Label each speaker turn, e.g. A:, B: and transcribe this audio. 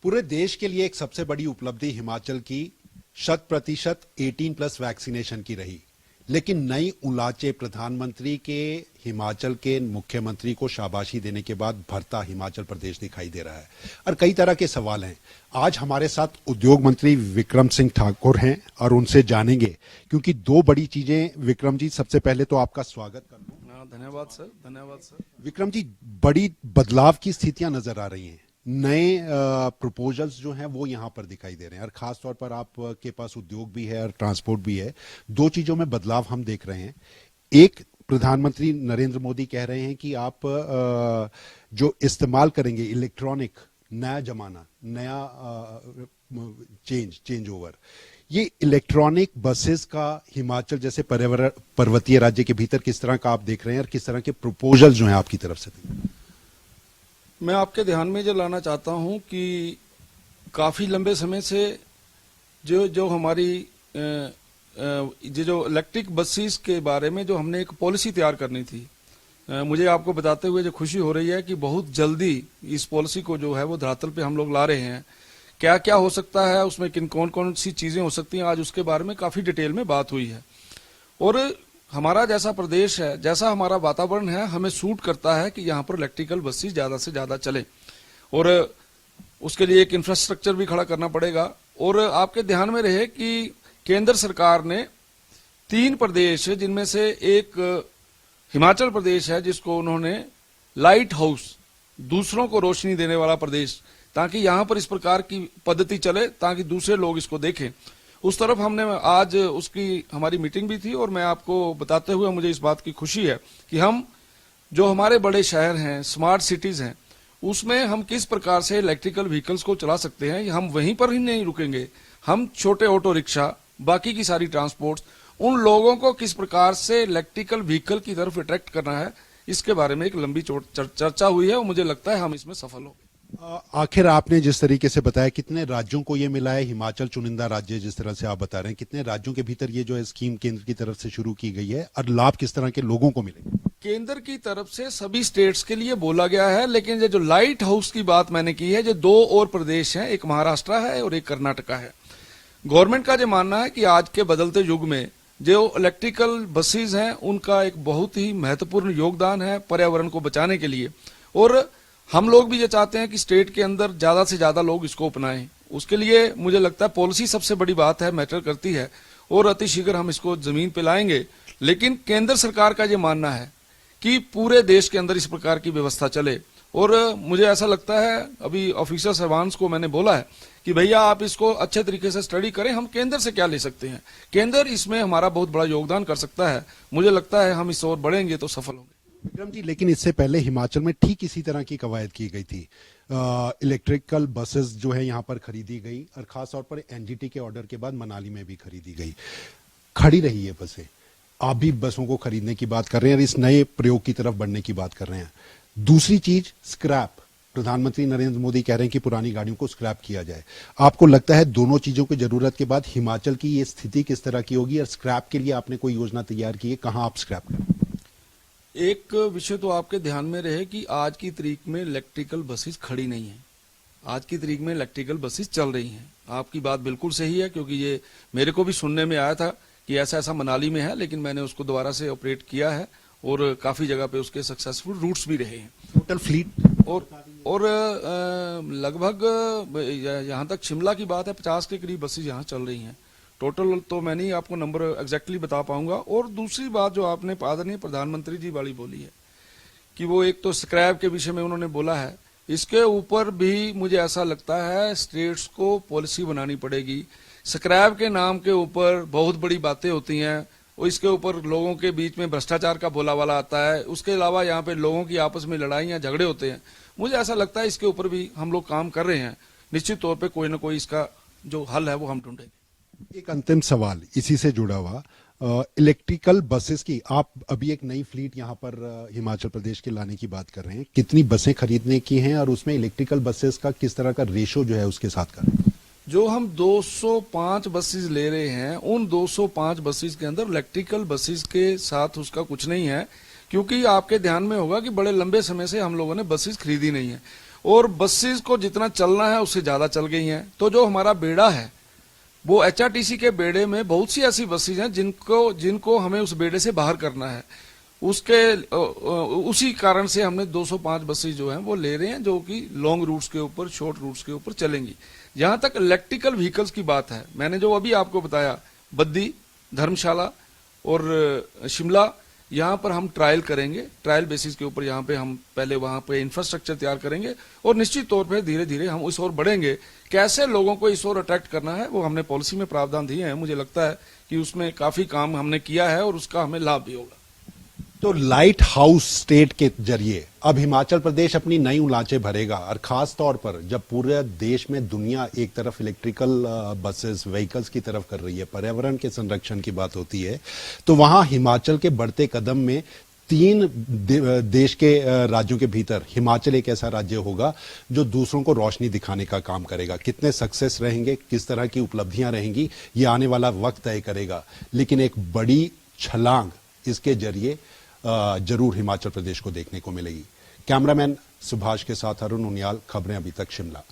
A: पूरे देश के लिए एक सबसे बड़ी उपलब्धि हिमाचल की 100% 18+ वैक्सीनेशन की रही, लेकिन नई उलाचे प्रधानमंत्री के हिमाचल के मुख्यमंत्री को शाबाशी देने के बाद भरता हिमाचल प्रदेश दिखाई दे रहा है और कई तरह के सवाल हैं। आज हमारे साथ उद्योग मंत्री विक्रम सिंह ठाकुर हैं और उनसे जानेंगे, क्योंकि दो बड़ी चीजें। विक्रम जी, सबसे पहले तो आपका स्वागत कर दूं।
B: धन्यवाद सर, धन्यवाद सर।
A: विक्रम जी, बड़ी बदलाव की स्थितियां नजर आ रही हैं, नए प्रपोजल्स जो हैं वो यहां पर दिखाई दे रहे हैं और खास तौर पर आपके पास उद्योग भी है और ट्रांसपोर्ट भी है। दो चीजों में बदलाव हम देख रहे हैं। एक, प्रधानमंत्री नरेंद्र मोदी कह रहे हैं कि आप जो इस्तेमाल करेंगे इलेक्ट्रॉनिक, नया जमाना, नया चेंज ओवर, ये इलेक्ट्रॉनिक बसेस का हिमाचल जैसे पर्वतीय राज्य के भीतर किस तरह का आप देख रहे हैं और किस तरह के प्रपोजल जो हैं आपकी तरफ से?
B: मैं आपके ध्यान में जो लाना चाहता हूं कि काफी लंबे समय से जो हमारी जो इलेक्ट्रिक बसेस के बारे में जो हमने एक पॉलिसी तैयार करनी थी, मुझे आपको बताते हुए जो खुशी हो रही है कि बहुत जल्दी इस पॉलिसी को जो है वो धरातल पे हम लोग ला रहे हैं। क्या क्या हो सकता है उसमें, किन कौन कौन सी चीजें हो सकती हैं, आज उसके बारे में काफी डिटेल में बात हुई है। और हमारा जैसा प्रदेश है, जैसा हमारा वातावरण है, हमें सूट करता है कि यहाँ पर इलेक्ट्रिकल बसेस ज्यादा से ज्यादा चले और उसके लिए एक इंफ्रास्ट्रक्चर भी खड़ा करना पड़ेगा। और आपके ध्यान में रहे कि केंद्र सरकार ने 3 प्रदेश, जिनमें से एक हिमाचल प्रदेश है, जिसको उन्होंने लाइट हाउस, दूसरों को रोशनी देने वाला प्रदेश, ताकि यहां पर इस प्रकार की पद्धति चले ताकि दूसरे लोग इसको देखें, उस तरफ हमने आज उसकी हमारी मीटिंग भी थी। और मैं आपको बताते हुए मुझे इस बात की खुशी है कि हम जो हमारे बड़े शहर हैं, स्मार्ट सिटीज हैं, उसमें हम किस प्रकार से इलेक्ट्रिकल व्हीकल्स को चला सकते हैं। हम वहीं पर ही नहीं रुकेंगे, हम छोटे ऑटो रिक्शा, बाकी की सारी ट्रांसपोर्ट, उन लोगों को किस प्रकार से इलेक्ट्रिकल व्हीकल की तरफ अट्रैक्ट करना है, इसके बारे में एक लंबी चर्चा हुई है और मुझे लगता है हम इसमें सफल होंगे।
A: आखिर आपने जिस तरीके से बताया, कितने राज्यों को ये मिला है? हिमाचल चुनिंदा राज्य जिस तरह से आप बता रहे हैं, कितने राज्यों के भीतर ये जो है स्कीम केंद्र की तरफ से शुरू की गई है और लाभ किस तरह के लोगों को मिलेगा?
B: केंद्र की तरफ से सभी स्टेट्स के लिए बोला गया है, लेकिन ये जो लाइट हाउस की बात मैंने की है, जो 2 और प्रदेश हैं, एक महाराष्ट्र है और एक कर्नाटका है। गवर्नमेंट का जो मानना है कि आज के बदलते युग में जो इलेक्ट्रिकल बसेस हैं, उनका एक बहुत ही महत्वपूर्ण योगदान है पर्यावरण को बचाने के लिए। और हम लोग भी ये चाहते हैं कि स्टेट के अंदर ज्यादा से ज्यादा लोग इसको अपनाएं। उसके लिए मुझे लगता है पॉलिसी सबसे बड़ी बात है, मैटर करती है, और अतिशीघ्र हम इसको जमीन पे लाएंगे। लेकिन केंद्र सरकार का ये मानना है कि पूरे देश के अंदर इस प्रकार की व्यवस्था चले। और मुझे ऐसा लगता है, अभी ऑफिसर साहबान को मैंने बोला है कि भैया आप इसको अच्छे तरीके से स्टडी करें, हम केंद्र से क्या ले सकते हैं, केंद्र इसमें हमारा बहुत बड़ा योगदान कर सकता है। मुझे लगता है हम इस ओर बढ़ेंगे तो सफल होंगे।
A: विक्रम जी, लेकिन इससे पहले हिमाचल में ठीक इसी तरह की कवायद की गई थी। इलेक्ट्रिकल बसेस जो है यहाँ पर खरीदी गई और खासतौर पर एनजीटी के ऑर्डर के बाद मनाली में भी खरीदी गई, खड़ी रही है बसें। आप भी बसों को खरीदने की बात कर रहे हैं और इस नए प्रयोग की तरफ बढ़ने की बात कर रहे हैं। दूसरी चीज, स्क्रैप। प्रधानमंत्री नरेंद्र मोदी कह रहे हैं कि पुरानी गाड़ियों को स्क्रैप किया जाए। आपको लगता है दोनों चीजों की जरूरत के बाद हिमाचल की ये स्थिति किस तरह की होगी और स्क्रैप के लिए आपने कोई योजना तैयार की है? कहां आप स्क्रैप करें?
B: एक विषय तो आपके ध्यान में रहे कि आज की तारीख में इलेक्ट्रिकल बसेस खड़ी नहीं है, आज की तारीख में इलेक्ट्रिकल बसेस चल रही हैं। आपकी बात बिल्कुल सही है, क्योंकि ये मेरे को भी सुनने में आया था कि ऐसा ऐसा मनाली में है, लेकिन मैंने उसको दोबारा से ऑपरेट किया है और काफी जगह पे उसके सक्सेसफुल रूट्स भी रहे हैं।
A: टोटल फ्लीट
B: और लगभग यहाँ तक शिमला की बात है, 50 के करीब बसेस यहाँ चल रही हैं। टोटल तो मैं नहीं आपको नंबर एग्जैक्टली बता पाऊंगा। और दूसरी बात जो आपने आदरणीय प्रधानमंत्री जी वाली बोली है कि वो एक तो स्क्रैप के विषय में उन्होंने बोला है, इसके ऊपर भी मुझे ऐसा लगता है स्टेट्स को पॉलिसी बनानी पड़ेगी। स्क्रैप के नाम के ऊपर बहुत बड़ी बातें होती हैं और इसके ऊपर लोगों के बीच में भ्रष्टाचार का बोलावाला आता है। उसके अलावा यहाँ पे लोगों की आपस में लड़ाइयाँ झगड़े होते हैं। मुझे ऐसा लगता है इसके ऊपर भी हम लोग काम कर रहे हैं। निश्चित तौर पे कोई ना कोई इसका जो हल है वो हम ढूंढेंगे।
A: एक अंतिम सवाल इसी से जुड़ा हुआ, इलेक्ट्रिकल बसेस की आप अभी एक नई फ्लीट यहाँ पर हिमाचल प्रदेश के लाने की बात कर रहे हैं, कितनी बसें खरीदने की हैं और उसमें इलेक्ट्रिकल बसेस का किस तरह का रेशो जो है उसके साथ कर रहे हैं?
B: जो हम 205 बसेस ले रहे हैं, उन 205 बसेस के अंदर इलेक्ट्रिकल बसेस के साथ उसका कुछ नहीं है, क्योंकि आपके ध्यान में होगा कि बड़े लंबे समय से हम लोगों ने बसेस खरीदी नहीं है और बसेस को जितना चलना है उससे ज्यादा चल गई हैं। तो जो हमारा बेड़ा है वो एचआरटीसी के बेड़े में बहुत सी ऐसी बसेज हैं जिनको हमें उस बेड़े से बाहर करना है। उसी कारण से हमने 205 बसेज जो हैं वो ले रहे हैं, जो कि लॉन्ग रूट्स के ऊपर, शॉर्ट रूट्स के ऊपर चलेंगी। जहां तक इलेक्ट्रिकल व्हीकल्स की बात है, मैंने जो अभी आपको बताया, बद्दी, धर्मशाला और शिमला, यहाँ पर हम ट्रायल करेंगे। ट्रायल बेसिस के ऊपर यहाँ पे हम पहले वहाँ पे इंफ्रास्ट्रक्चर तैयार करेंगे और निश्चित तौर पे धीरे धीरे हम इस ओर बढ़ेंगे। कैसे लोगों को इस ओर अट्रैक्ट करना है वो हमने पॉलिसी में प्रावधान दिए हैं। मुझे लगता है कि उसमें काफी काम हमने किया है और उसका हमें लाभ भी होगा।
A: तो लाइट हाउस स्टेट के जरिए अब हिमाचल प्रदेश अपनी नई उलांचे भरेगा, और खास तौर पर जब पूरे देश में दुनिया एक तरफ इलेक्ट्रिकल बसेस, व्हीकल्स की तरफ कर रही है, पर्यावरण के संरक्षण की बात होती है, तो वहां हिमाचल के बढ़ते कदम में 3 देश के राज्यों के भीतर हिमाचल एक ऐसा राज्य होगा जो दूसरों को रोशनी दिखाने का काम करेगा। कितने सक्सेस रहेंगे, किस तरह की उपलब्धियां रहेंगी, ये आने वाला वक्त तय करेगा, लेकिन एक बड़ी छलांग इसके जरिए जरूर हिमाचल प्रदेश को देखने को मिलेगी। कैमरामैन सुभाष के साथ अरुण उनियाल, खबरें अभी तक, शिमला।